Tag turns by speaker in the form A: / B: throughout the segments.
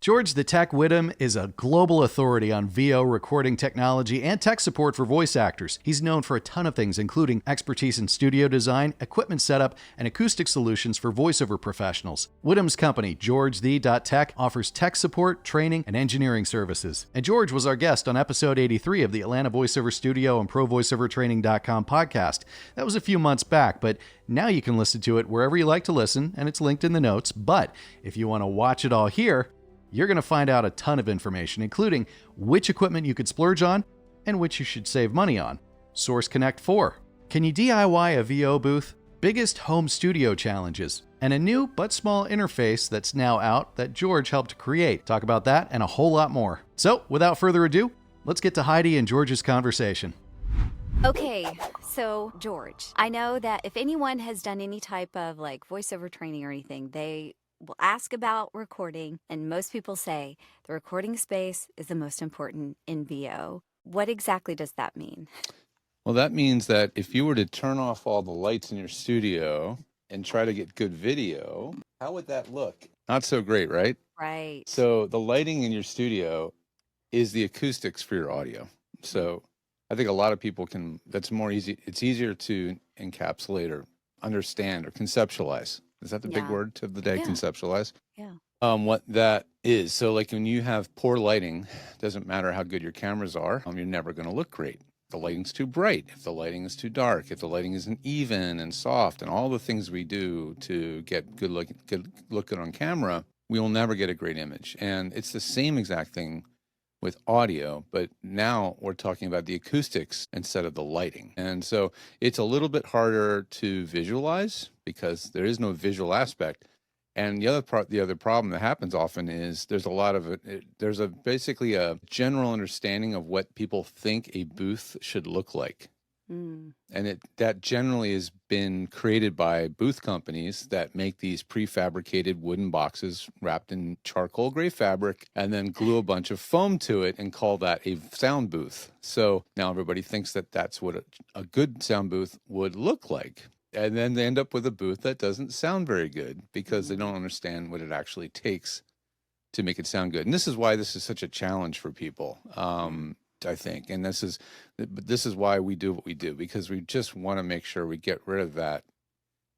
A: George the Tech Whittam is a global authority on VO recording technology and tech support for voice actors. He's known for a ton of things, including expertise in studio design, equipment setup, and acoustic solutions for voiceover professionals. Whittam's company, GeorgeThe.Tech, offers tech support, training, and engineering services. And George was our guest on episode 83 of the Atlanta Voiceover Studio and ProVoiceoverTraining.com podcast. That was a few months back, but now you can listen to it wherever you like to listen, and it's linked in the notes. But if you want to watch it all here, you're going to find out a ton of information, including which equipment you could splurge on and which you should save money on. Source Connect 4. Can you DIY a VO booth? Biggest home studio challenges. And a new but small interface that's now out that George helped create. Talk about that and a whole lot more. So, without further ado, let's get to Heidi and George's conversation.
B: Okay, so George, I know that if anyone has done any type of voiceover training or anything, they will ask about recording, and most people say the recording space is the most important in VO. What exactly does that mean?
C: Well, that means that if you were to turn off all the lights in your studio and try to get good video, how would that look? Not so great, right?
B: Right.
C: So the lighting in your studio is the acoustics for your audio. So I think a lot of people that's more easy. It's easier to encapsulate or understand or conceptualize. Is that the big word of the day?
B: Yeah.
C: Conceptualize?
B: Yeah.
C: What that is. So like when you have poor lighting, doesn't matter how good your cameras are, you're never going to look great. The lighting's too bright, if the lighting is too dark, if the lighting isn't even and soft, and all the things we do to get good looking on camera, we will never get a great image. And it's the same exact thing with audio, but now we're talking about the acoustics instead of the lighting. And so it's a little bit harder to visualize because there is no visual aspect. And the other problem that happens often is there's basically a general understanding of what people think a booth should look like. And that generally has been created by booth companies that make these prefabricated wooden boxes wrapped in charcoal gray fabric and then glue a bunch of foam to it and call that a sound booth. So now everybody thinks that that's what a good sound booth would look like. And then they end up with a booth that doesn't sound very good because they don't understand what it actually takes to make it sound good. And this is why this is such a challenge for people. I think, and this is why we do what we do, because we just want to make sure we get rid of that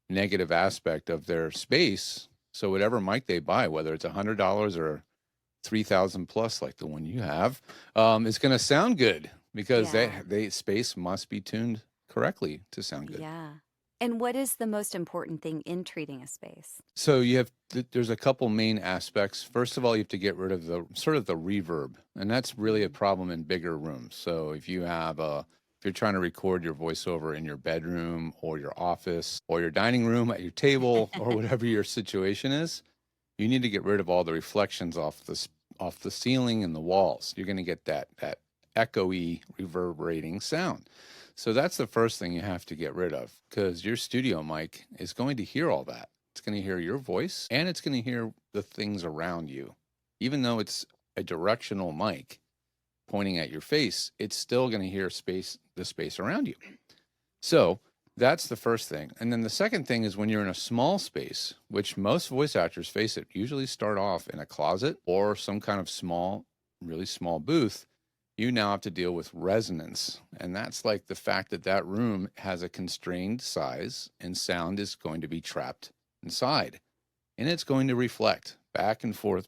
C: negative aspect of their space. So whatever mic they buy, whether it's $100 or $3,000 plus, like the one you have, is going to sound good because they space must be tuned correctly to sound good.
B: Yeah. And what is the most important thing in treating a space?
C: So there's a couple main aspects. First of all, you have to get rid of the reverb, and that's really a problem in bigger rooms. So if you're trying to record your voiceover in your bedroom or your office or your dining room at your table or whatever your situation is, you need to get rid of all the reflections off the ceiling and the walls. You're going to get that echoey, reverberating sound. So that's the first thing you have to get rid of, because your studio mic is going to hear all that. It's going to hear your voice, and it's going to hear the things around you. Even though it's a directional mic pointing at your face, it's still going to hear the space around you. So that's the first thing. And then the second thing is when you're in a small space, which most voice actors, face it, usually start off in a closet or some kind of really small booth. You now have to deal with resonance. And that's like the fact that room has a constrained size and sound is going to be trapped inside. And it's going to reflect back and forth,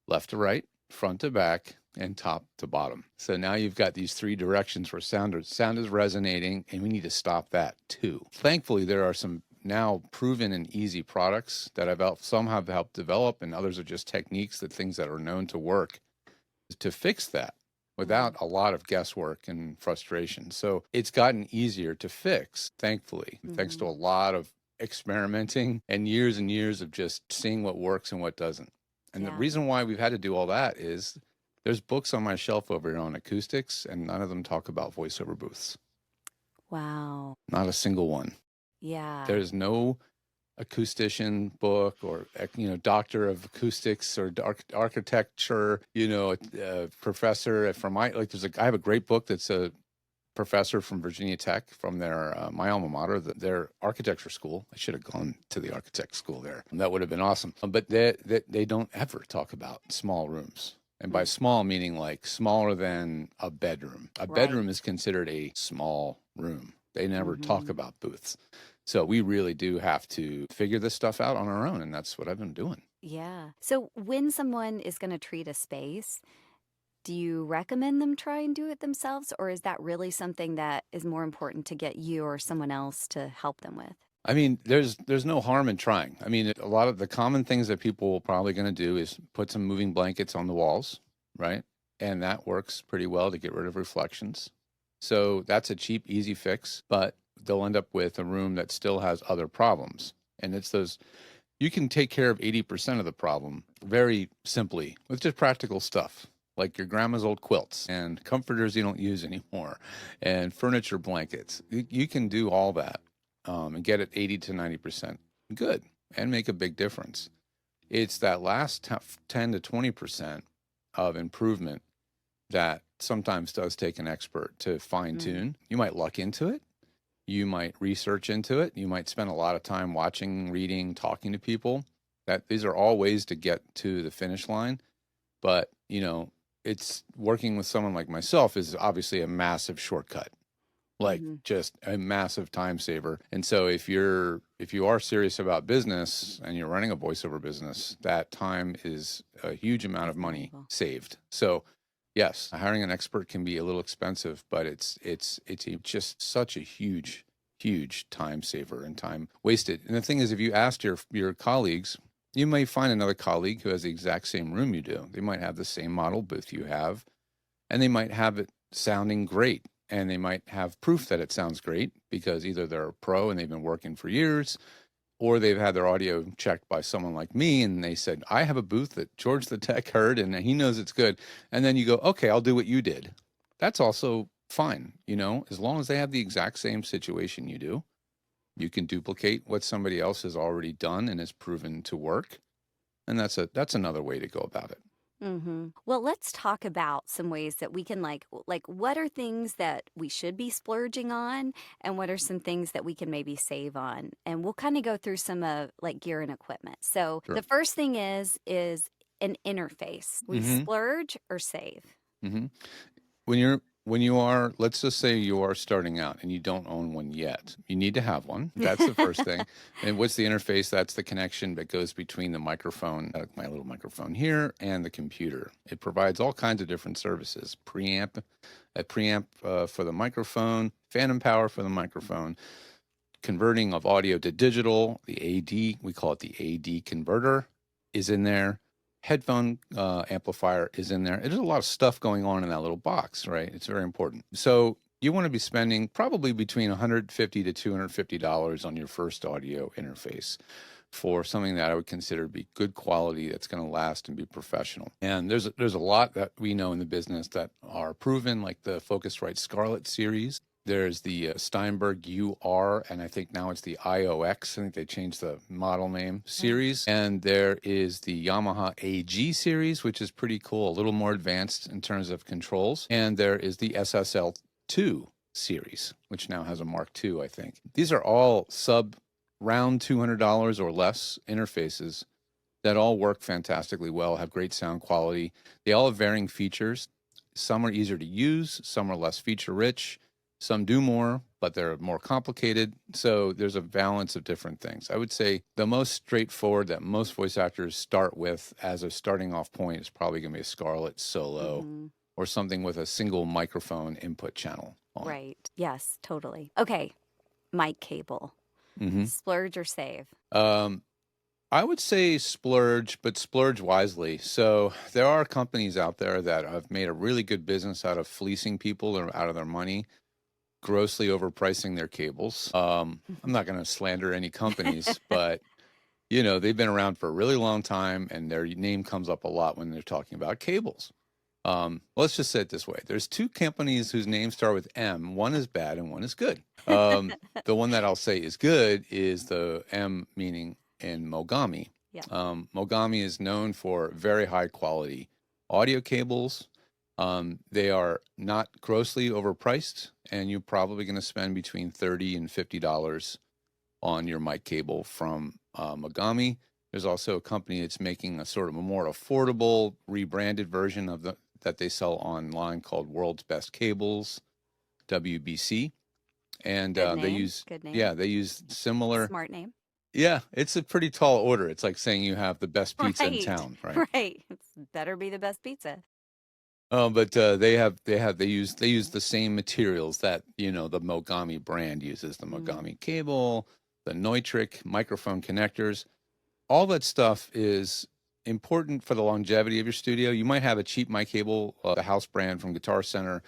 C: left to right, front to back, and top to bottom. So now you've got these three directions where sound is resonating, and we need to stop that too. Thankfully, there are some now proven and easy products that some have helped develop, and others are just techniques, things that are known to work to fix that without a lot of guesswork and frustration. So it's gotten easier to fix, thankfully, thanks to a lot of experimenting and years of just seeing what works and what doesn't. And the reason why we've had to do all that is there's books on my shelf over here on acoustics, and none of them talk about voiceover booths.
B: Wow.
C: Not a single one.
B: Yeah.
C: There's no acoustician book or doctor of acoustics or architecture, professor from I have a great book that's a professor from Virginia Tech, from their my alma mater, their architecture school. I should have gone to the architect school there. That would have been awesome. But they don't ever talk about small rooms. And by small, meaning like smaller than a bedroom. A bedroom is considered a small room. They never talk about booths. So we really do have to figure this stuff out on our own, and that's what I've been doing.
B: Yeah. So when someone is going to treat a space, do you recommend them try and do it themselves, or is that really something that is more important to get you or someone else to help them with?
C: I mean, there's no harm in trying. I mean, a lot of the common things that people are probably going to do is put some moving blankets on the walls, right? And that works pretty well to get rid of reflections. So that's a cheap, easy fix, but they'll end up with a room that still has other problems. And it's those, you can take care of 80% of the problem very simply with just practical stuff, like your grandma's old quilts and comforters you don't use anymore and furniture blankets. You can do all that and get it 80 to 90% good and make a big difference. It's that last 10 to 20% of improvement that sometimes does take an expert to fine tune. You might luck into it. You might research into it. You might spend a lot of time watching, reading, talking to people. These are all ways to get to the finish line. But, you know, it's working with someone like myself is obviously a massive shortcut, like just a massive time saver. And so if you are serious about business and you're running a voiceover business, that time is a huge amount of money saved. So yes, hiring an expert can be a little expensive, but it's just such a huge time saver and time wasted. And the thing is, if you asked your colleagues, you may find another colleague who has the exact same room you do. They might have the same model booth you have, and they might have it sounding great. And they might have proof that it sounds great because either they're a pro and they've been working for years, or they've had their audio checked by someone like me and they said, I have a booth that George the Tech heard and he knows it's good. And then you go, okay, I'll do what you did. That's also fine. You know, as long as they have the exact same situation you do, you can duplicate what somebody else has already done and has proven to work. And that's another way to go about it.
B: Well, let's talk about some ways that we can like what are things that we should be splurging on and what are some things that we can maybe save on. And we'll kind of go through some of like gear and equipment. So the first thing is an interface. We splurge or save.
C: When you are, let's just say you are starting out and you don't own one yet, you need to have one. That's the first thing. And what's the interface? That's the connection that goes between the microphone, my little microphone here, and the computer. It provides all kinds of different services. A preamp for the microphone, phantom power for the microphone, converting of audio to digital, the AD, we call it the AD converter, is in there. Headphone amplifier is in there. There's a lot of stuff going on in that little box, right? It's very important. So you want to be spending probably between $150 to $250 on your first audio interface for something that I would consider to be good quality, that's going to last and be professional. And there's a lot that we know in the business that are proven, like the Focusrite Scarlett series. There's the Steinberg UR, and I think now it's the IOX. I think they changed the model name series. And there is the Yamaha AG series, which is pretty cool, a little more advanced in terms of controls. And there is the SSL2 series, which now has a Mark II, I think. These are all round $200 or less interfaces that all work fantastically well, have great sound quality. They all have varying features. Some are easier to use, some are less feature rich. Some do more, but they're more complicated. So there's a balance of different things. I would say the most straightforward that most voice actors start with as a starting off point is probably going to be a Scarlett Solo or something with a single microphone input channel on.
B: Right. Yes, totally. Okay. Mic cable. Splurge or save?
C: I would say splurge, but splurge wisely. So there are companies out there that have made a really good business out of fleecing people or out of their money, grossly overpricing their cables. I'm not going to slander any companies, but you know, they've been around for a really long time and their name comes up a lot when they're talking about cables. Let's just say it this way. There's two companies whose names start with M. One is bad and one is good. The one that I'll say is good is the M, meaning in Mogami. Mogami is known for very high quality audio cables. They are not grossly overpriced, and you're probably going to spend between $30 and $50 on your mic cable from Mogami. There's also a company that's making a sort of a more affordable, rebranded version of that they sell online called World's Best Cables, WBC. And
B: Good
C: they
B: name.
C: use,
B: Good name.
C: yeah, they use similar.
B: Smart name.
C: Yeah, it's a pretty tall order. It's like saying you have the best pizza in
B: Right.
C: town, right?
B: Right. It's better be the best pizza.
C: But they use the same materials that the Mogami brand uses, the Mogami cable, the Neutrik microphone connectors. All that stuff is important for the longevity of your studio. You might have a cheap mic cable, the house brand from Guitar Center,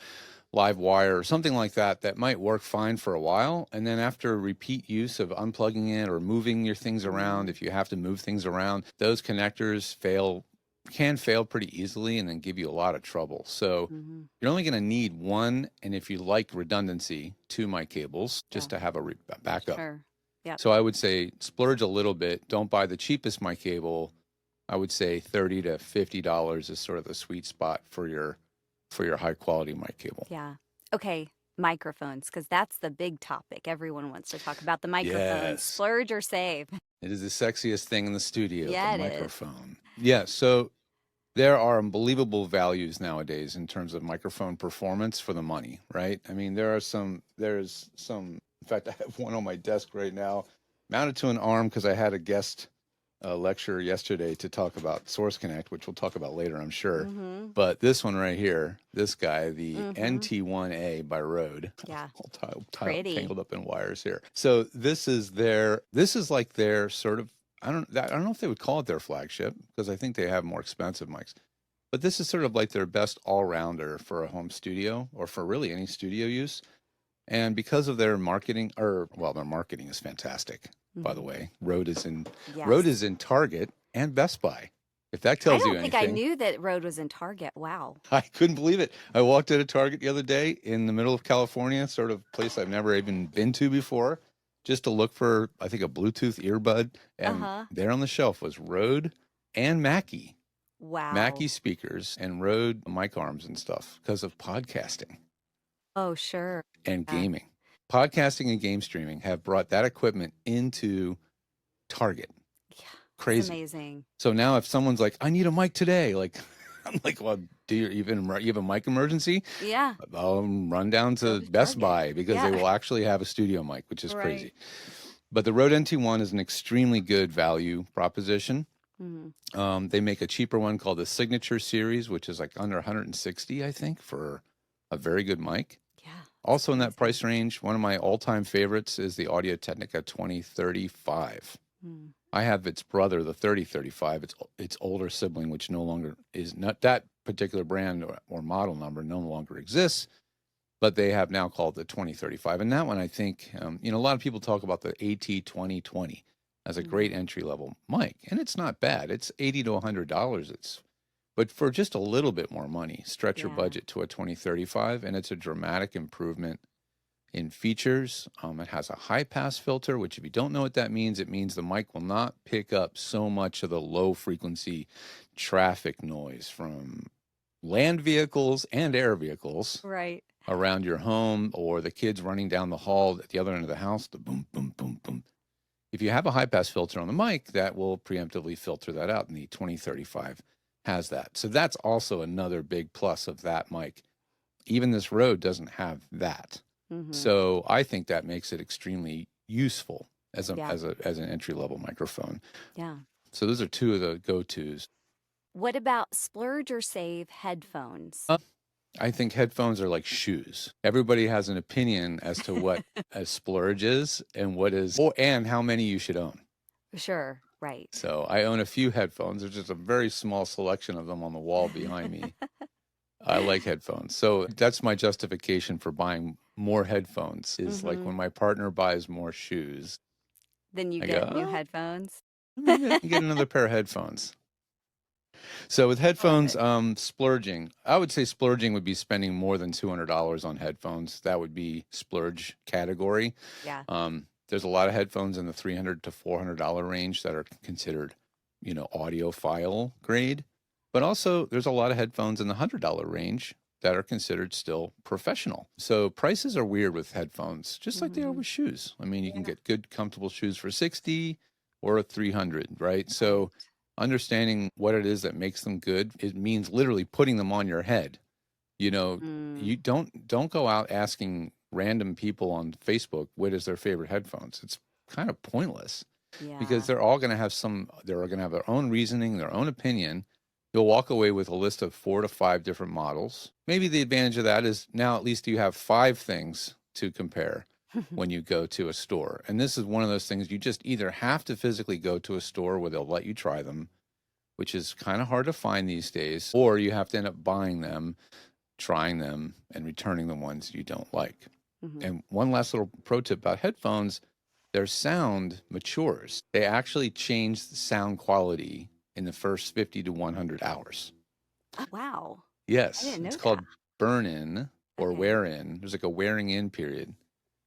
C: Live Wire, or something like that might work fine for a while. And then after repeat use of unplugging it or moving your things around, if you have to move things around, those connectors can fail pretty easily and then give you a lot of trouble. So you're only going to need one, and if you like redundancy, two mic cables just to have a backup.
B: Sure. Yep.
C: So I would say splurge a little bit. Don't buy the cheapest mic cable. I would say $30 to $50 is sort of the sweet spot for your high quality mic cable.
B: Yeah. Okay. Microphones, because that's the big topic. Everyone wants to talk about the microphones.
C: Yes.
B: Splurge or save?
C: It is the sexiest thing in the studio,
B: Yeah,
C: the
B: it is.
C: microphone. Yeah, so there are unbelievable values nowadays in terms of microphone performance for the money, right? I mean, there's some, in fact, I have one on my desk right now, mounted to an arm because I had a guest lecture yesterday to talk about Source Connect, which we'll talk about later, I'm sure. But this one right here, this guy, the NT1A by Rode,
B: Yeah.
C: all
B: Pretty.
C: tangled up in wires here. So this is like their sort of, I don't know if they would call it their flagship, because I think they have more expensive mics. But this is sort of like their best all-rounder for a home studio, or for really any studio use. And because of their marketing, their marketing is fantastic, by the way. Rode is in Target and Best Buy. If that tells you anything.
B: I don't think I knew that Rode was in Target. Wow.
C: I couldn't believe it. I walked at a Target the other day in the middle of California, sort of place I've never even been to before, just to look for, I think, a Bluetooth earbud. And there on the shelf was Rode and Mackie.
B: Wow.
C: Mackie speakers and Rode mic arms and stuff because of podcasting.
B: Oh, sure.
C: And gaming. Podcasting and game streaming have brought that equipment into Target.
B: Yeah.
C: Crazy.
B: It's amazing.
C: So now if someone's like, I need a mic today, like, I'm like, well, do you have a mic emergency?
B: Yeah.
C: I'll run down to Best Buy because they will actually have a studio mic, which is crazy. But the Rode NT1 is an extremely good value proposition. They make a cheaper one called the Signature Series, which is like under $160, I think, for a very good mic.
B: Yeah.
C: Also in that price range, one of my all-time favorites is the Audio-Technica 2035. I have its brother, the 3035, its older sibling, which no longer is not that particular brand or model number no longer exists, but they have now called the 2035. And that one, I think, a lot of people talk about the AT2020 as a great entry-level mic, and it's not bad. It's $80 to $100. But for just a little bit more money, stretch your budget to a 2035, and it's a dramatic improvement in features. It has a high-pass filter, which if you don't know what that means, it means the mic will not pick up so much of the low-frequency traffic noise from land vehicles and air vehicles around your home, or the kids running down the hall at the other end of the house, the boom, boom, boom, boom. If you have a high-pass filter on the mic, that will preemptively filter that out, and the 2035 has that. So that's also another big plus of that mic. Even this Rode doesn't have that. So I think that makes it extremely useful as an entry-level microphone.
B: Yeah.
C: So those are two of the go-tos.
B: What about splurge or save headphones?
C: I think headphones are like shoes. Everybody has an opinion as to what a splurge is and and how many you should own.
B: Sure. Right.
C: So I own a few headphones. There's just a very small selection of them on the wall behind me. I like headphones. So that's my justification for buying more headphones is like when my partner buys more shoes.
B: Then you get new headphones.
C: Get another pair of headphones. So with headphones, splurging, I would say splurging would be spending more than $200 on headphones. That would be splurge category.
B: Yeah.
C: There's a lot of headphones in the $300 to $400 range that are considered, audiophile grade. But also there's a lot of headphones in the $100 range that are considered still professional. So prices are weird with headphones, just like they are with shoes. I mean, you can get good, comfortable shoes for 60 or 300, right? So understanding what it is that makes them good, it means literally putting them on your head. You know, you don't go out asking random people on Facebook what is their favorite headphones. It's kind of pointless because they're all going to have their own reasoning, their own opinion. You'll walk away with a list of 4 to 5 different models. Maybe the advantage of that is now at least you have 5 things to compare when you go to a store. And this is one of those things you just either have to physically go to a store where they'll let you try them, which is kind of hard to find these days, or you have to end up buying them, trying them, and returning the ones you don't like. And one last little pro tip about headphones, their sound matures. They actually change the sound quality in the first 50 to 100 hours.
B: Oh, wow. I
C: Yes,
B: didn't know
C: it's
B: that.
C: called burn-in or wear-in. There's like a wearing-in period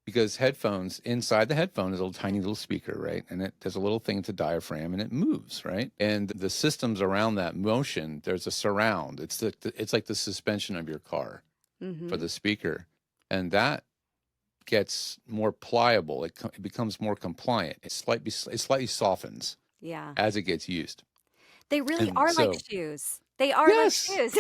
C: because headphones, inside the headphone is a little tiny little speaker, right? And there's a little thing to diaphragm and it moves, right? And the systems around that motion, there's a surround. It's like the suspension of your car for the speaker. And that gets more pliable. It becomes more compliant. It slightly softens as it gets used.
B: They really
C: And
B: are like
C: so,
B: shoes. They are like
C: yes,
B: shoes.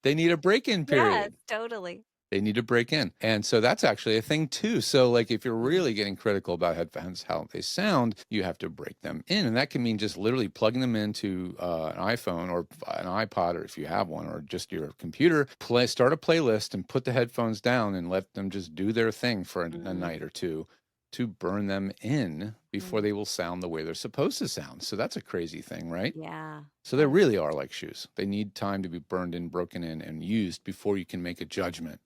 C: they need a break-in
B: Yes,
C: period.
B: totally.
C: They need to break in. And so that's actually a thing too. So like if you're really getting critical about headphones, how they sound, you have to break them in. And that can mean just literally plugging them into an iPhone or an iPod, or if you have one, or just your computer, start a playlist and put the headphones down and let them just do their thing for a night or two to burn them in before they will sound the way they're supposed to sound. So that's a crazy thing, right?
B: Yeah.
C: So they really are like shoes. They need time to be burned in, broken in, and used before you can make a judgment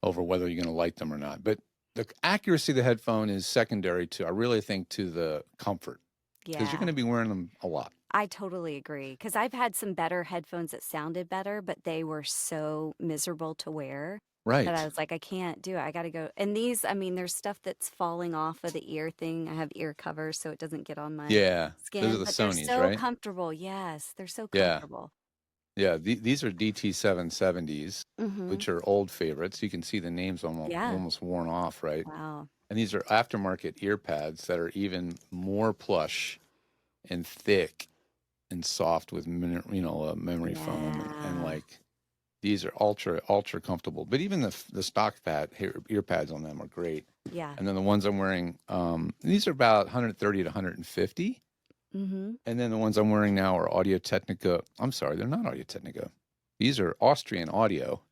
C: over whether you're going to like them or not. But the accuracy of the headphone is secondary to, I really think, to the comfort. Because you're going to be wearing them a lot.
B: I totally agree. Because I've had some better headphones that sounded better, but they were so miserable to wear that I was like, I can't do it. I got to go. And these, I mean, there's stuff that's falling off of the ear thing. I have ear covers so it doesn't get on my skin.
C: Those are the
B: But they're
C: Sonys,
B: so
C: right?
B: comfortable. Yes, they're so
C: Yeah.
B: comfortable.
C: Yeah, these are DT770s, which are old favorites. You can see the names almost worn off, right?
B: Wow.
C: And these are aftermarket ear pads that are even more plush and thick and soft with memory foam, and like these are ultra comfortable. But even the stock ear pads on them are great.
B: Yeah.
C: And then the ones I'm wearing, these are about 130 to 150. And then the ones I'm wearing now are Audio Technica. I'm sorry, they're not Audio Technica. These are Austrian Audio,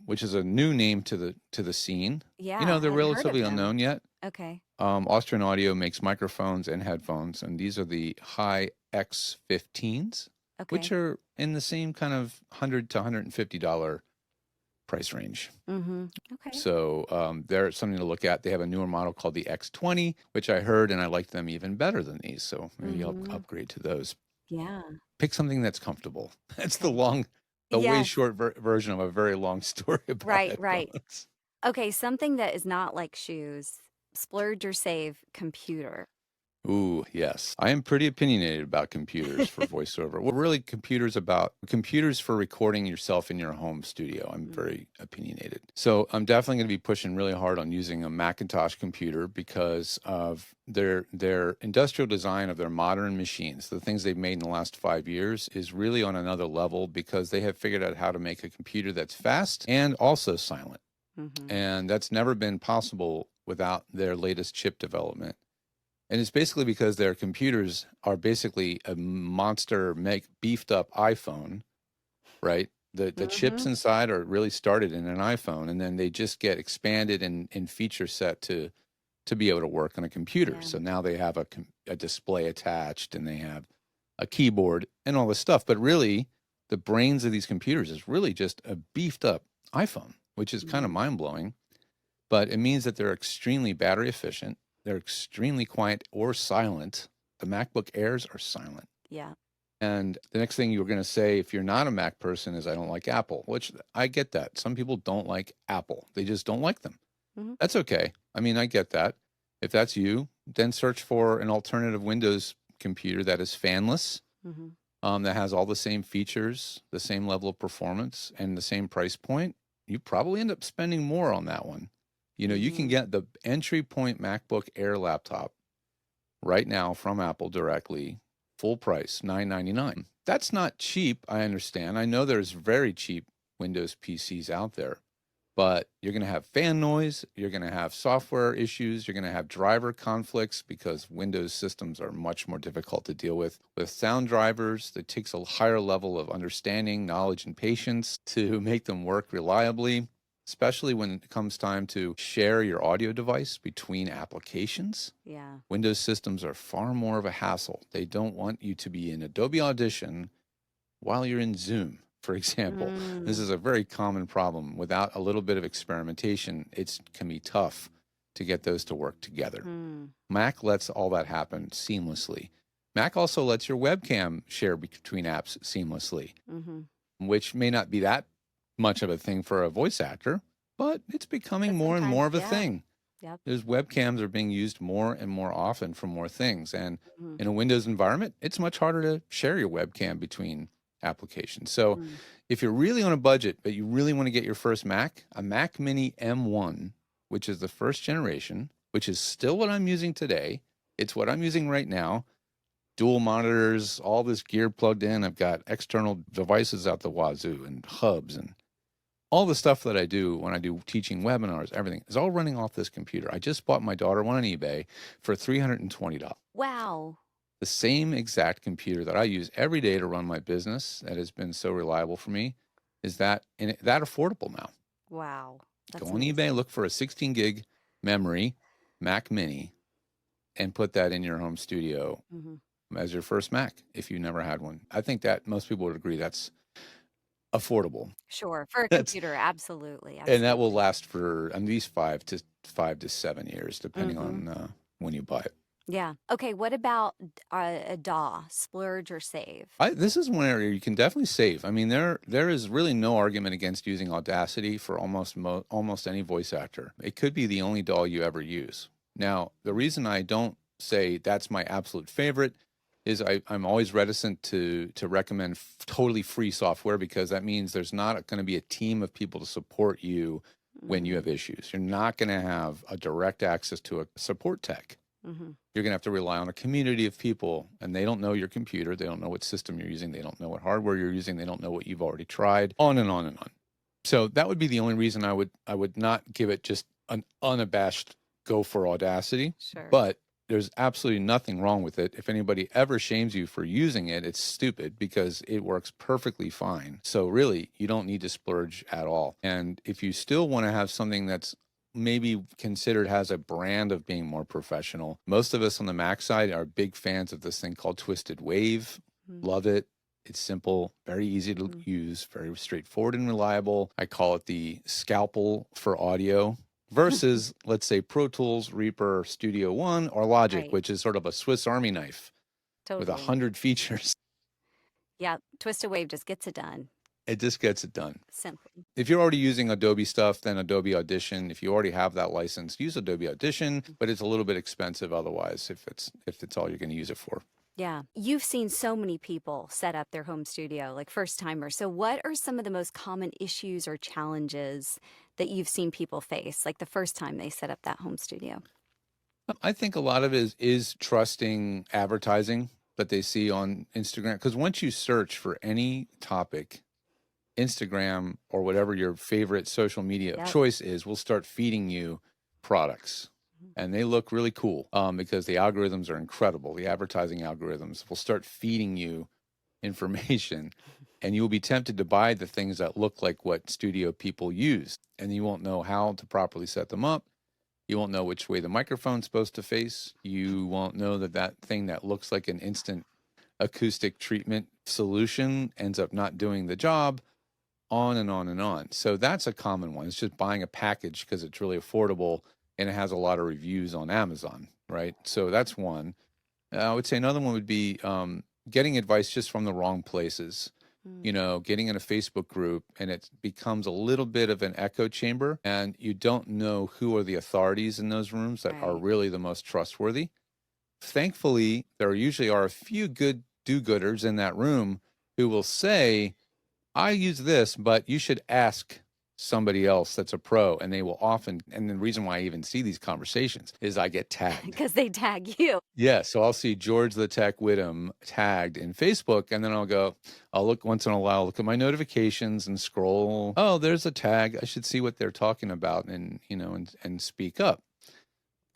C: which is a new name to the scene.
B: Yeah.
C: You know, they're
B: I've heard of
C: relatively
B: them.
C: unknown yet.
B: Okay.
C: Austrian Audio makes microphones and headphones, and these are the High X15s, which are in the same kind of $100 to $150 price range.
B: Okay.
C: So they're something to look at. They have a newer model called the X20, which I heard, and I like them even better than these. So maybe I'll upgrade to those.
B: Yeah.
C: Pick something that's comfortable. That's the way short version of a very long story about
B: Right.
C: headphones.
B: Okay, something that is not like shoes. Splurge or save computer.
C: Ooh, yes. I am pretty opinionated about computers for voiceover. Well, really, computers for recording yourself in your home studio. I'm very opinionated. So I'm definitely going to be pushing really hard on using a Macintosh computer because of their industrial design of their modern machines. The things they've made in the last 5 years is really on another level because they have figured out how to make a computer that's fast and also silent. And that's never been possible without their latest chip development. And it's basically because their computers are basically a monster beefed up iPhone, right? The chips inside are really started in an iPhone, and then they just get expanded in feature set to be able to work on a computer.
B: Yeah.
C: So now they have a display attached, and they have a keyboard and all this stuff. But really, the brains of these computers is really just a beefed up iPhone, which is kind of mind-blowing. But it means that they're extremely battery efficient. They're extremely quiet or silent. The MacBook Airs are silent.
B: Yeah.
C: And the next thing you were going to say, if you're not a Mac person, is I don't like Apple, which I get that. Some people don't like Apple. They just don't like them. That's okay. I mean, I get that. If that's you, then search for an alternative Windows computer that is fanless that has all the same features, the same level of performance, and the same price point, you probably end up spending more on that one. You know, you can get the entry point MacBook Air laptop right now from Apple directly, full price, $999. That's not cheap, I understand. I know there's very cheap Windows PCs out there, but you're going to have fan noise, you're going to have software issues, you're going to have driver conflicts because Windows systems are much more difficult to deal with. With sound drivers, it takes a higher level of understanding, knowledge, and patience to make them work reliably, especially when it comes time to share your audio device between applications.
B: Yeah.
C: Windows systems are far more of a hassle. They don't want you to be in Adobe Audition while you're in Zoom, for example. This is a very common problem. Without a little bit of experimentation, it can be tough to get those to work together. Mac lets all that happen seamlessly. Mac also lets your webcam share between apps seamlessly, which may not be that much of a thing for a voice actor, but it's becoming more and more of a thing. There's webcams are being used more and more often for more things. And in a Windows environment, it's much harder to share your webcam between applications. So if you're really on a budget, but you really want to get your first Mac, a Mac Mini M1, which is the first generation, which is still what I'm using today. It's what I'm using right now. Dual monitors, all this gear plugged in. I've got external devices out the wazoo and hubs and all the stuff that I do when I do teaching webinars, everything is all running off this computer. I just bought my daughter one on eBay for $320.
B: Wow.
C: The same exact computer that I use every day to run my business that has been so reliable for me is that affordable now.
B: Wow.
C: Go on eBay, look for a 16 gig memory Mac Mini and put that in your home studio as your first Mac if you never had one. I think that most people would agree that's affordable.
B: Sure. For a computer, absolutely.
C: And that will last for at least 5 to 7 years, depending on when you buy it.
B: Yeah. Okay. What about a DAW, splurge or save?
C: This is one area you can definitely save. I mean, there is really no argument against using Audacity for almost any voice actor. It could be the only DAW you ever use. Now, the reason I don't say that's my absolute favorite is I'm always reticent to recommend totally free software because that means there's not going to be a team of people to support you when you have issues. You're not going to have a direct access to a support tech. You're going to have to rely on a community of people, and they don't know your computer. They don't know what system you're using. They don't know what hardware you're using. They don't know what you've already tried, on and on and on. So that would be the only reason I would not give it just an unabashed go for Audacity.
B: Sure.
C: But there's absolutely nothing wrong with it. If anybody ever shames you for using it, it's stupid because it works perfectly fine. So really, you don't need to splurge at all. And if you still want to have something that's maybe considered has a brand of being more professional, most of us on the Mac side are big fans of this thing called Twisted Wave. Love it. It's simple, very easy to use, very straightforward and reliable. I call it the scalpel for audio. Versus, let's say, Pro Tools, Reaper, Studio One, or Logic, which is sort of a Swiss Army knife with 100 features.
B: Yeah, Twisted Wave just gets it done.
C: It just gets it done.
B: Simply.
C: If you're already using Adobe stuff, then Adobe Audition. If you already have that license, use Adobe Audition, but it's a little bit expensive otherwise if it's all you're going to use it for.
B: Yeah. You've seen so many people set up their home studio, like first timers. So what are some of the most common issues or challenges that you've seen people face, like the first time they set up that home studio?
C: I think a lot of it is trusting advertising that they see on Instagram. Because once you search for any topic, Instagram or whatever your favorite social media of choice is will start feeding you products. And they look really cool because the algorithms are incredible. The advertising algorithms will start feeding you information and you will be tempted to buy the things that look like what studio people use. And you won't know how to properly set them up. You won't know which way the microphone's supposed to face. You won't know that thing that looks like an instant acoustic treatment solution ends up not doing the job, on and on and on. So that's a common one. It's just buying a package because it's really affordable and it has a lot of reviews on Amazon, right? So that's one. I would say another one would be getting advice just from the wrong places. You know, getting in a Facebook group and it becomes a little bit of an echo chamber and you don't know who are the authorities in those rooms that are really the most trustworthy. Thankfully, there usually are a few good do-gooders in that room who will say, I use this, but you should ask somebody else that's a pro. And they will often, and the reason why I even see these conversations is I get tagged.
B: Because they tag you.
C: Yeah, so I'll see George the Tech Widom tagged in Facebook, and then I'll look once in a while, look at my notifications and scroll. Oh, there's a tag. I should see what they're talking about and, and speak up.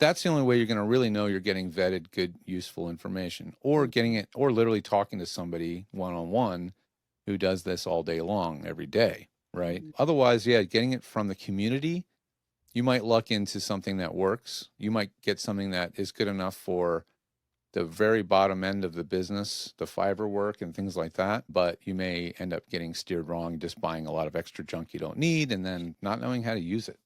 C: That's the only way you're going to really know you're getting vetted, good, useful information, or getting it, or literally talking to somebody one-on-one who does this all day long, every day, right? Otherwise, yeah, getting it from the community, you might luck into something that works. You might get something that is good enough for the very bottom end of the business, the Fiverr work and things like that, but you may end up getting steered wrong, just buying a lot of extra junk you don't need and then not knowing how to use it.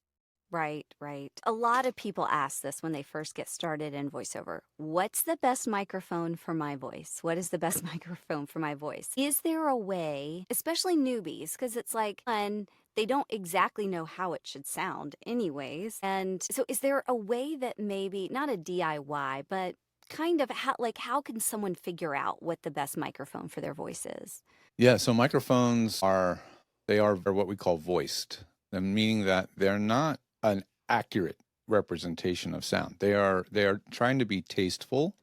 B: Right, right. A lot of people ask this when they first get started in voiceover. What's the best microphone for my voice? What is the best microphone for my voice? Is there a way, especially newbies, because it's like, they don't exactly know how it should sound anyways. And so is there a way that maybe, not a DIY, but kind of how can someone figure out what the best microphone for their voice is?
C: Yeah, so microphones are what we call voiced, meaning that they're not an accurate representation of sound. They are trying to be tasteful,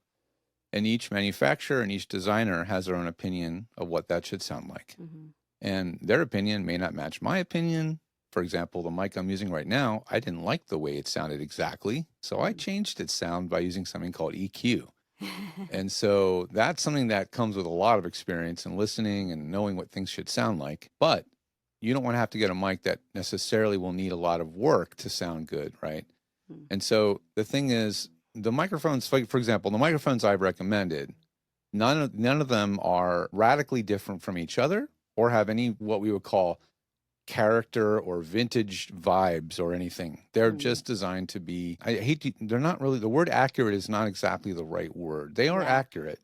C: and each manufacturer and each designer has their own opinion of what that should sound like. And their opinion may not match my opinion. For example, the mic I'm using right now, I didn't like the way it sounded exactly, so I changed its sound by using something called EQ. And so that's something that comes with a lot of experience and listening and knowing what things should sound like. But you don't want to have to get a mic that necessarily will need a lot of work to sound good, right? And so the thing is, the microphones, for example, the microphones I've recommended, none of them are radically different from each other or have any what we would call character or vintage vibes or anything. They're just designed to be, they're not really, the word accurate is not exactly the right word. They are accurate,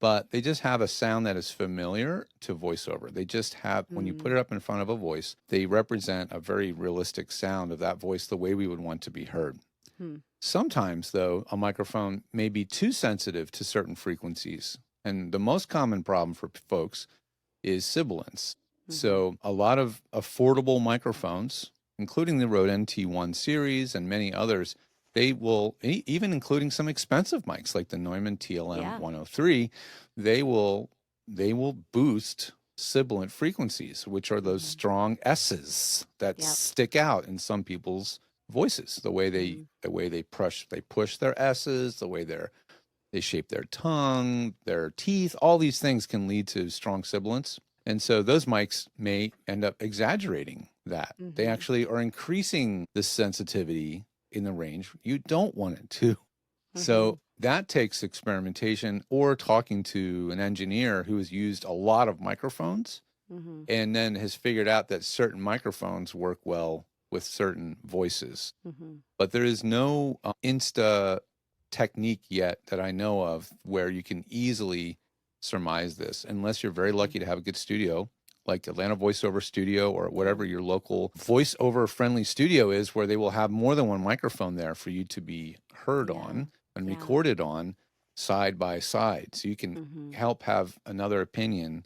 C: but they just have a sound that is familiar to voiceover. They just have, when you put it up in front of a voice, they represent a very realistic sound of that voice the way we would want to be heard. Sometimes, though, a microphone may be too sensitive to certain frequencies. And the most common problem for folks is sibilance. So a lot of affordable microphones, including the Rode NT1 series and many others, they will, even including some expensive mics like the Neumann TLM 103, they will boost sibilant frequencies, which are those strong S's that stick out in some people's voices. The way they push their S's, the way they shape their tongue, their teeth, all these things can lead to strong sibilants. And so those mics may end up exaggerating that. They actually are increasing the sensitivity in the range you don't want it to. So that takes experimentation or talking to an engineer who has used a lot of microphones and then has figured out that certain microphones work well with certain voices. But there is no insta technique yet that I know of where you can easily surmise this, unless you're very lucky to have a good studio like Atlanta Voiceover Studio or whatever your local voiceover friendly studio is, where they will have more than one microphone there for you to be heard on and recorded on side by side. So you can help have another opinion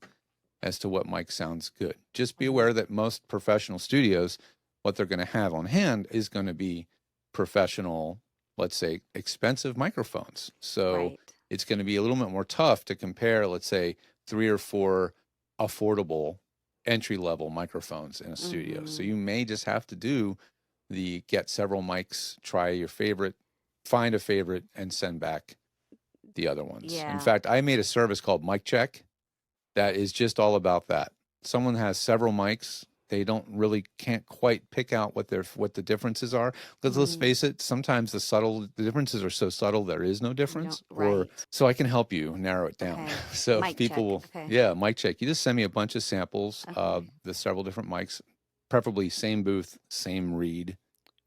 C: as to what mic sounds good. Just be aware that most professional studios, what they're going to have on hand is going to be professional, let's say, expensive microphones. So it's going to be a little bit more tough to compare, let's say, 3 or 4 affordable entry-level microphones in a studio. So you may just have to get several mics, try your favorite, find a favorite, and send back the other ones. In fact, I made a service called Mic Check that is just all about that. Someone has several mics. They can't quite pick out what the differences are. Because let's face it, sometimes the differences are so subtle there is no difference. So I can help you narrow it down. So
B: Mic
C: people
B: check.
C: will, Mic Check. You just send me a bunch of samples of the several different mics, preferably same booth, same read,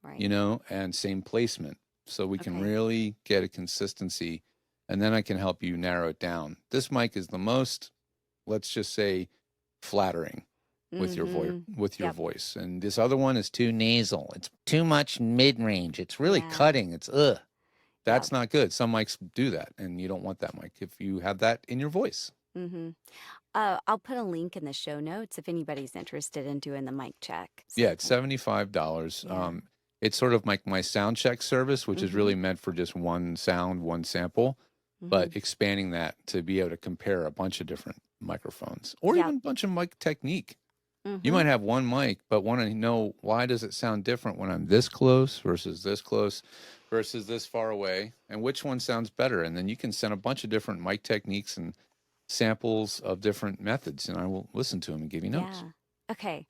C: and same placement. So we can really get a consistency, and then I can help you narrow it down. This mic is the most, let's just say, flattering with your voice, and this other one is too nasal. It's too much mid-range. It's really cutting. It's That's not good. Some mics do that, and you don't want that mic if you have that in your voice.
B: Mm-hmm. I'll put a link in the show notes if anybody's interested in doing the mic check.
C: Yeah, it's $75.
B: Yeah.
C: It's sort of like my sound check service, which is
B: Mm-hmm.
C: really meant for just one sound, one sample,
B: Mm-hmm.
C: but expanding that to be able to compare a bunch of different microphones or
B: Yep.
C: even a bunch of mic technique. You
B: Mm-hmm.
C: might have one mic, but want to know why does it sound different when I'm this close versus this far away, and which one sounds better? And then you can send a bunch of different mic techniques and samples of different methods, and I will listen to them and give you notes.
B: Yeah. Okay.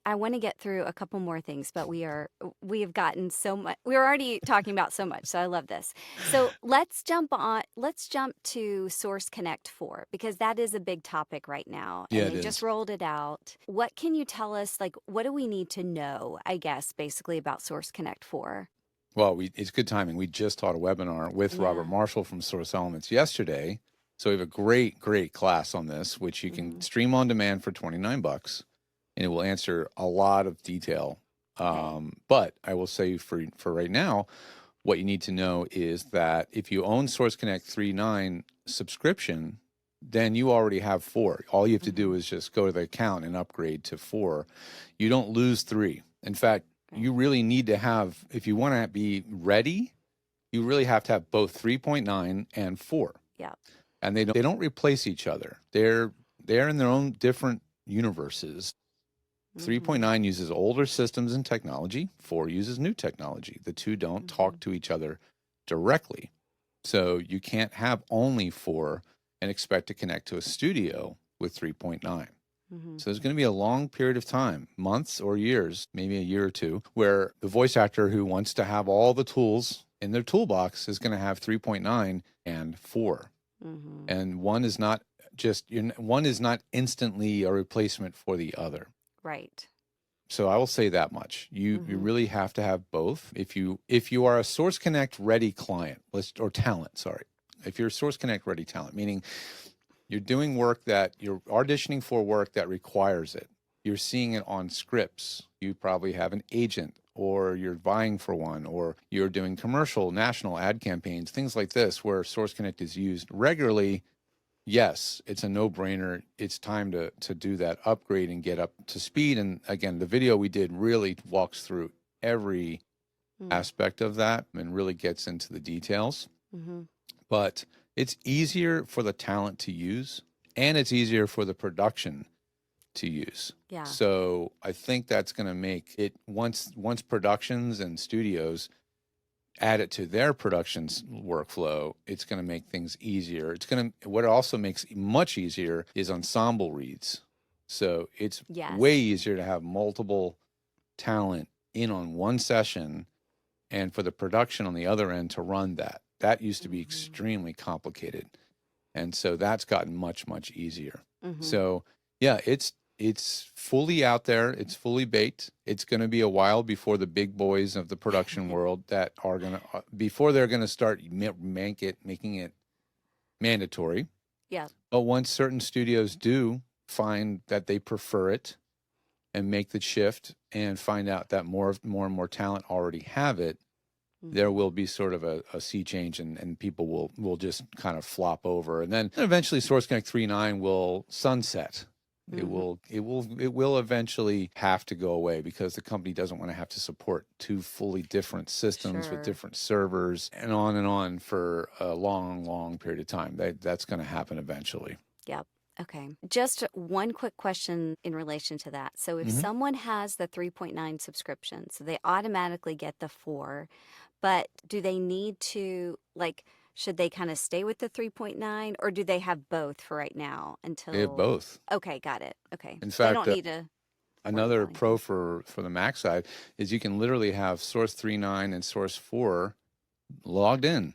B: I want to get through a couple more things, but we have gotten so much. We're already talking about so much, so I love this. So let's jump to Source Connect 4 because that is a big topic right now.
C: Yeah,
B: And
C: it
B: they just
C: is.
B: rolled it out. What can you tell us, like, what do we need to know, I guess, basically about Source Connect 4?
C: Well, it's good timing. We just taught a webinar with Robert
B: Yeah.
C: Marshall from Source Elements yesterday. So we have a great class on this, which you can stream on demand for $29, and it will answer a lot of detail.
B: Okay.
C: But I will say for right now, what you need to know is that if you own Source Connect 3.9 subscription, then you already have 4. All you have to do is just go to the account and upgrade to 4. You don't lose 3. In fact, you really need to have, if you want to be ready, you really have to have both 3.9 and 4.
B: Yeah.
C: And they don't replace each other. They're in their own different universes. 3.9 uses older systems and technology. 4 uses new technology. The two don't talk to each other directly. So you can't have only 4 and expect to connect to a studio with 3.9. So there's going to be a long period of time, months or years, maybe a year or two, where the voice actor who wants to have all the tools in their toolbox is going to have 3.9 and 4. And one is not instantly a replacement for the other.
B: Right.
C: So I will say that much. You really have to have both. If you are a Source Connect ready client, or talent, sorry. If you're a Source Connect ready talent, meaning you're doing work that you're auditioning for work that requires it. You're seeing it on scripts. You probably have an agent, or you're vying for one, or you're doing commercial, national ad campaigns, things like this, where Source Connect is used regularly. Yes, it's a no-brainer. It's time to do that upgrade and get up to speed. And again, the video we did really walks through every aspect of that and really gets into the details. But it's easier for the talent to use, and it's easier for the production to use.
B: Yeah.
C: So I think that's going to make it, once productions and studios add it to their productions workflow, it's going to make things easier. What it also makes much easier is ensemble reads. So it's way easier to have multiple talent in on one session, and for the production on the other end to run that. That used to be extremely complicated. And so that's gotten much, much easier. So yeah, it's fully out there. It's fully baked. It's going to be a while before the big boys of the production world that are going to, before they're going to start making it mandatory.
B: Yeah.
C: But once certain studios do find that they prefer it and make the shift and find out that more and more talent already have it, there will be sort of a sea change, and people will just kind of flop over. And then eventually Source Connect 3.9 will sunset. It will eventually have to go away because the company doesn't want to have to support 2 fully different systems with different servers and on for a long period of time. That's going to happen eventually.
B: Yep. Okay. Just one quick question in relation to that. So if someone has the 3.9 subscription, so they automatically get the 4, but do they need to, like, should they kind of stay with the 3.9, or do they have both for right now until?
C: They have both.
B: Okay, got it. Okay.
C: In
B: So they
C: fact,
B: don't need to.
C: another pro for the Mac side is you can literally have Source 3.9 and Source 4 logged in.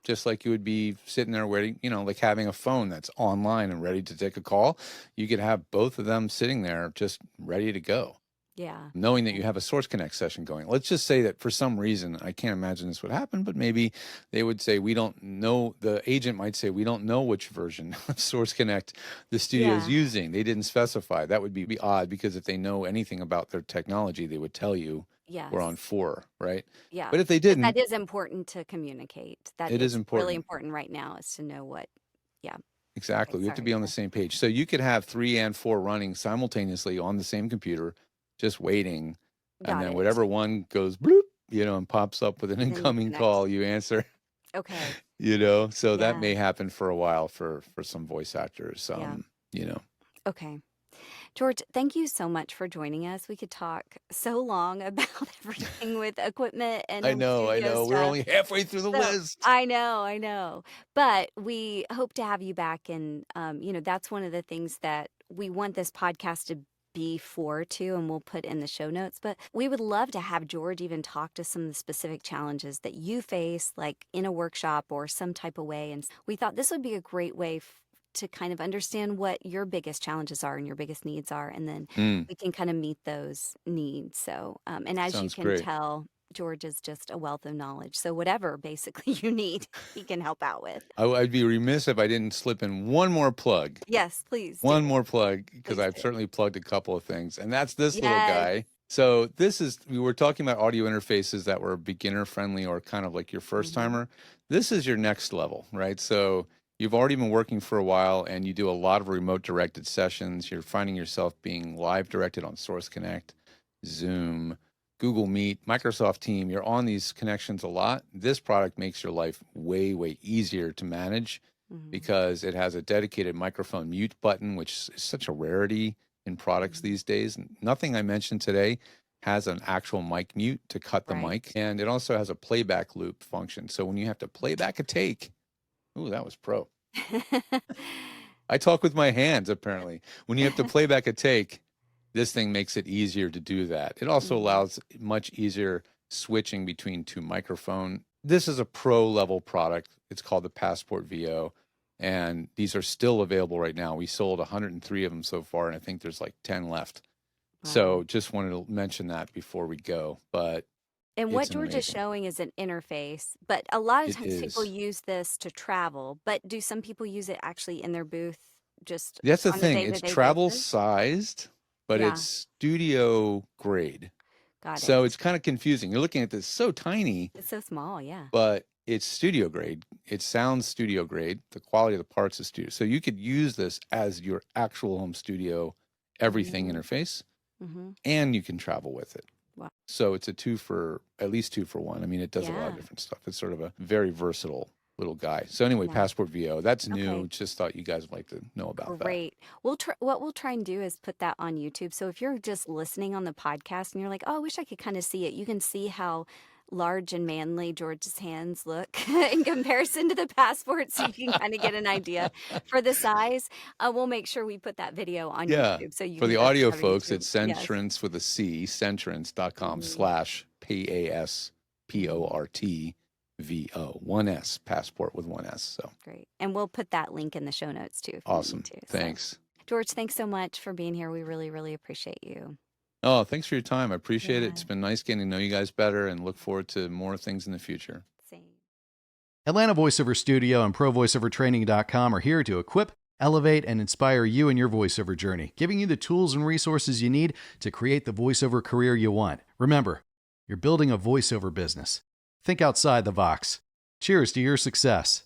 C: Just like you would be sitting there waiting, like having a phone that's online and ready to take a call. You could have both of them sitting there just ready to go.
B: Yeah.
C: Knowing that you have a Source Connect session going. Let's just say that for some reason, I can't imagine this would happen, but maybe they would say, we don't know, the agent might say, we don't know which version of Source Connect the studio is using. They didn't specify. That would be odd, because if they know anything about their technology, they would tell you we're on 4, right?
B: Yeah.
C: But if they didn't,
B: that is important to communicate. That
C: it is
B: really
C: important.
B: important right now, is to know what. Yeah.
C: Exactly. We have to
B: Sorry.
C: be on the same page. So you could have 3 and 4 running simultaneously on the same computer, just waiting. And
B: Got
C: then
B: it.
C: whatever one goes bloop, and pops up with an
B: Then you
C: incoming
B: connect.
C: call, you answer,
B: Okay.
C: So that
B: Yeah.
C: may happen for a while for some voice actors.
B: Yeah.
C: You know.
B: Okay. George, thank you so much for joining us. We could talk so long about everything with equipment and
C: I
B: home
C: know, I
B: studio
C: know. We're
B: stuff.
C: only halfway through the
B: So
C: list.
B: I know. But we hope to have you back. And, that's one of the things that we want this podcast to be for too, and we'll put in the show notes. But we would love to have George even talk to some of the specific challenges that you face, like in a workshop or some type of way. And we thought this would be a great way to kind of understand what your biggest challenges are and your biggest needs are. And then
C: Mm,
B: we can kind of meet those needs. So, and as you
C: sounds
B: can
C: great.
B: tell, George is just a wealth of knowledge. So whatever basically you need, he can help out with.
C: I'd be remiss if I didn't slip in one more plug.
B: Yes, please do.
C: One more plug, because
B: Please
C: I've
B: do.
C: certainly plugged a couple of things, and that's this little
B: Yes.
C: guy. So we were talking about audio interfaces that were beginner friendly or kind of like your first timer. This is your next level, right? So you've already been working for a while and you do a lot of remote directed sessions. You're finding yourself being live directed on Source Connect, Zoom, Google Meet, Microsoft Team. You're on these connections a lot. This product makes your life way, way easier to manage because it has a dedicated microphone mute button, which is such a rarity in products these days. Nothing I mentioned today has an actual mic mute to cut the
B: Right.
C: mic. And it also has a playback loop function. So when you have to play back a take, ooh, that was pro. I talk with my hands, apparently. When you have to play back a take, this thing makes it easier to do that. It also allows much easier switching between 2 microphone. This is a pro level product. It's called the PASport VO. And these are still available right now. We sold 103 of them so far, and I think there's like 10 left. So
B: Wow.
C: just wanted to mention that before we go. But
B: And what
C: it's
B: George is
C: amazing.
B: showing is an interface, but a lot of
C: It
B: times people
C: is.
B: use this to travel. But do some people use it actually in their booth just
C: That's the
B: on a
C: thing. It's
B: day-to-day
C: travel
B: basis?
C: sized, but
B: Yeah,
C: it's studio grade.
B: got
C: So
B: it.
C: it's kind of confusing. You're looking at this so tiny,
B: It's so small, yeah.
C: but it's studio grade. It sounds studio grade. The quality of the parts is studio. So you could use this as your actual home studio everything interface,
B: Mm-hmm.
C: and you can travel with it.
B: Wow.
C: So it's at least 2 for 1. I mean, it does a lot of
B: Yeah.
C: different stuff. It's sort of a very versatile little guy. So anyway,
B: Yeah.
C: PASport VO, that's new.
B: Okay.
C: Just thought you guys would like to know about that.
B: Great. What we'll try and do is put that on YouTube. So if you're just listening on the podcast and you're like, oh, I wish I could kind of see it, you can see how large and manly George's hands look in comparison to the passport, so you can kind of get an idea for the size. We'll make sure we put that video on
C: Yeah.
B: YouTube so you
C: For
B: can
C: the
B: go
C: audio
B: to
C: folks,
B: YouTube.
C: it's
B: Yes.
C: Centrance with a C, centrance.com/PASPORT one S, passport with 1 S. So
B: Great. And we'll put that link in the show notes too if you
C: awesome.
B: need to. So,
C: Thanks.
B: George, thanks so much for being here. We really, really appreciate you.
C: Oh, thanks for your time. I appreciate it.
B: Yeah.
C: It's been nice getting to know you guys better and look forward to more things in the future.
B: Same.
A: Atlanta Voiceover Studio and ProVoiceOverTraining.com are here to equip, elevate, and inspire you in your voiceover journey, giving you the tools and resources you need to create the voiceover career you want. Remember, you're building a voiceover business. Think outside the box. Cheers to your success.